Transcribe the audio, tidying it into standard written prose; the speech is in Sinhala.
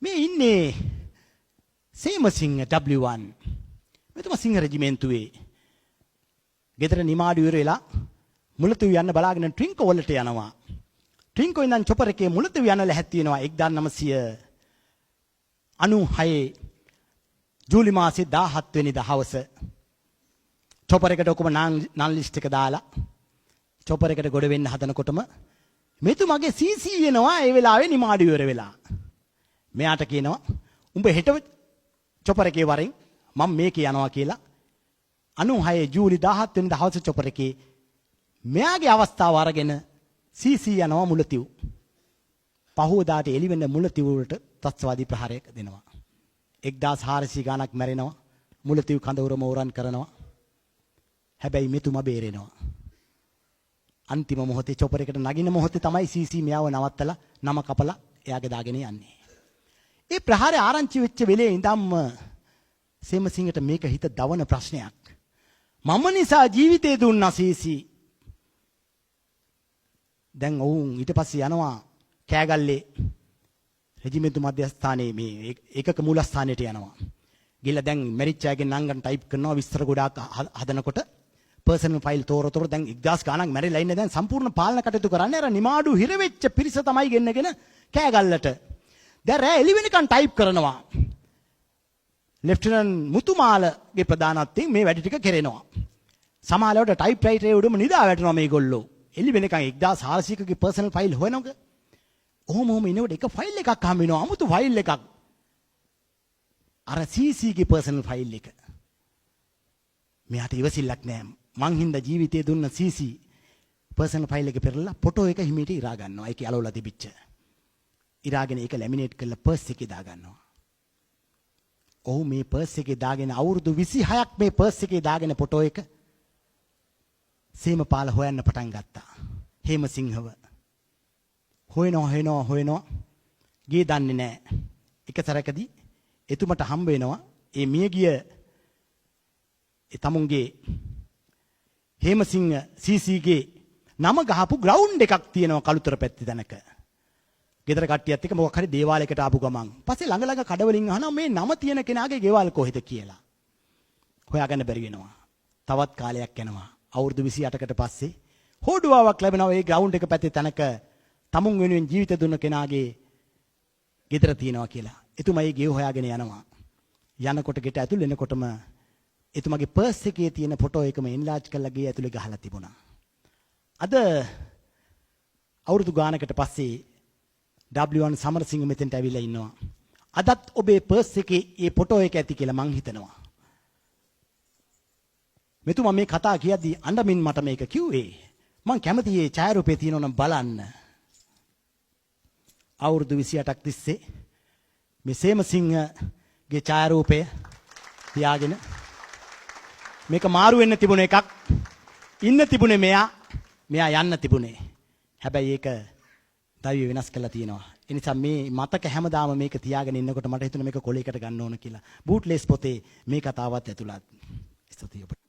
මේ ඉන්නේ සේමසිංහ W1 මෙතුමා සිංහ රෙජිමෙන්තුවේ ගෙදර නිමාඩු ඉවර වෙලා මුලතිව් යන්න බලාගෙන ට්‍රින්කෝ වලට යනවා. ට්‍රින්කෝ ඉඳන් චොපර් එකේ මුලතිව් යන ලැහැත් තියෙනවා 1996 ජූලි මාසේ 17 වෙනිදා හවස. චොපර් එකට ඔක්කොම නන් ලිස්ට් එක දාලා චොපර් එකට ගොඩ වෙන්න හදනකොටම මෙතුමාගේ CC එනවා ඒ වෙලාවේ නිමාඩු ඉවර වෙලා. මෙයාට කියනවා උඹ හෙට චොපර් එකේ වරෙන් මම මේකේ යනවා කියලා 96 ජූලි 17 වෙනිදා හවස චොපර් එකේ මෙයාගේ අවස්ථාව අරගෙන CC යනවා මුලතිව්. පහුවදාට එළි වෙන මුලතිව් වලට තත්ත්වවාදී ප්‍රහාරයක් දෙනවා. 1400 ගාණක් මැරෙනවා. මුලතිව් කඳවුර මෝරන් කරනවා. හැබැයි මෙතුමා බේරෙනවා. අන්තිම මොහොතේ චොපර් එකට නගින මොහොතේ තමයි CC මෙයාව නවත්තලා නම කපලා එයාගේ දාගෙන යන්නේ. ඒ ප්‍රහාරය ආරංචි වෙච්ච වෙලේ ඉඳන්ම සේමසිංහට මේක හිත දවන ප්‍රශ්නයක්. මම නිසා ජීවිතේ දුන්නා CC. දැන් ඔවුන් ඊට පස්සේ යනවා කෑගල්ලේ රෙජිමෙන්තු මධ්‍යස්ථානයේ මේ ඒකක මූලස්ථානයට යනවා. ගිහලා දැන් මැරිච් අයගේ නංගන් ටයිප් කරනවා විස්තර ගොඩාක් හදනකොට පර්සනල් ෆයිල් තෝර දැන් 1000 ගාණක් මැරිලා ඉන්නේ දැන් සම්පූර්ණ පාලන කටයුතු කරන්නේ අර නිමාඩු හිර වෙච්ච පිරිස තමයි ගෙන්නගෙන කෑගල්ලට. දැන් රෑ එළි වෙනකන් ටයිප් කරනවා. ලෙෆ්ටිනන්ට් මුතුමාලගේ ප්‍රධානත්වයෙන් මේ වැඩ ටික කෙරෙනවා. සමාලවට ටයිප් රයිටරේ උඩම නිදා වැටෙනවා මේගොල්ලෝ. එළි වෙනකන් 1400කගේ පර්සනල් ෆයිල් හොයනවක. ඔහොම ඉනකොට එක ෆයිල් එකක් හම්බ වෙනවා. 아무තු ෆයිල් එකක්. අර CC ගේ පර්සනල් ෆයිල් එක. මෙයාට ඉවසිල්ලක් නැහැ. මං හින්දා ජීවිතේ දුන්න CC පර්සනල් ෆයිල් එක පෙරලා ෆොටෝ එක හිමීට ඉරා ගන්නවා. ඒකේ අලවලා තිබිච්ච. ඉරාගෙන ඒක ලැමිනේට් කරලා පර්ස් එකේ දා ගන්නවා. ඔහු මේ පර්ස් එකේ දාගෙන අවුරුදු 26ක් මේ පර්ස් එකේ දාගෙන ෆොටෝ එක සීමපාල හොයන්න පටන් ගත්තා. හේමසිංහව හොයනවා ගියේ දන්නේ නැහැ. එක සැරකදී එතුමට හම්බ වෙනවා ඒ මියගිය ඒ තමුන්ගේ හේමසිංහ CC ගේ නම ගහපු ග්‍රවුන්ඩ් එකක් තියෙනවා කළුතර පැත්තේ තැනක. ගෙදර කට්ටියත් එක්ක මොකක් හරි දේවාලයකට ආපු ගමන් පස්සේ ළඟ කඩවලින් අහනවා මේ නම තියෙන කෙනාගේ ගෙවල් කොහෙද කියලා. හොයාගන්න බැරි වෙනවා. තවත් කාලයක් යනවා. අවුරුදු 28කට පස්සේ හොඩුවාවක් ලැබෙනවා ඒ ග්‍රවුන්ඩ් එක පැත්තේ තැනක තමුන් වෙනුවෙන් ජීවිත දුන්න කෙනාගේ ගෙදර තියෙනවා කියලා. එතුමා ඒ ගෙව හොයාගෙන යනවා. යනකොට ගෙට ඇතුල් වෙනකොටම එතුමාගේ පර්ස් එකේ තියෙන ෆොටෝ එකම එන්ලාර්ජ් කරලා ගේ ඇතුලේ ගහලා තිබුණා. අද අවුරුදු ගානකට පස්සේ W1 සමරසිංහ මෙතෙන්ට ඇවිල්ලා ඉන්නවා. අදත් ඔබේ පර්ස් එකේ මේ ෆොටෝ එක ඇති කියලා මං හිතනවා. මෙතුමා මේ කතා කියද්දී අඬමින් මට මේක කිව්වේ. මං කැමති මේ ඡායාරූපේ තියෙනවා නම් බලන්න. අවුරුදු 28ක් තිස්සේ මේ සේමසිංහගේ ඡායාරූපය තියාගෙන මේක මාරු වෙන්න තිබුණ එකක්. ඉන්න තිබුණේ මෙයා යන්න තිබුණේ. හැබැයි ඒක දෛවය වෙනස් කරලා තියෙනවා. ඒ නිසා මේ මතක හැමදාම මේක තියාගෙන ඉන්නකොට මට හිතුණා මේක කොලයකට ගන්න ඕන කියලා. බූට්ලෙස් පොතේ මේ කතාවත් ඇතුළත්. ස්තුතියි ඔබට.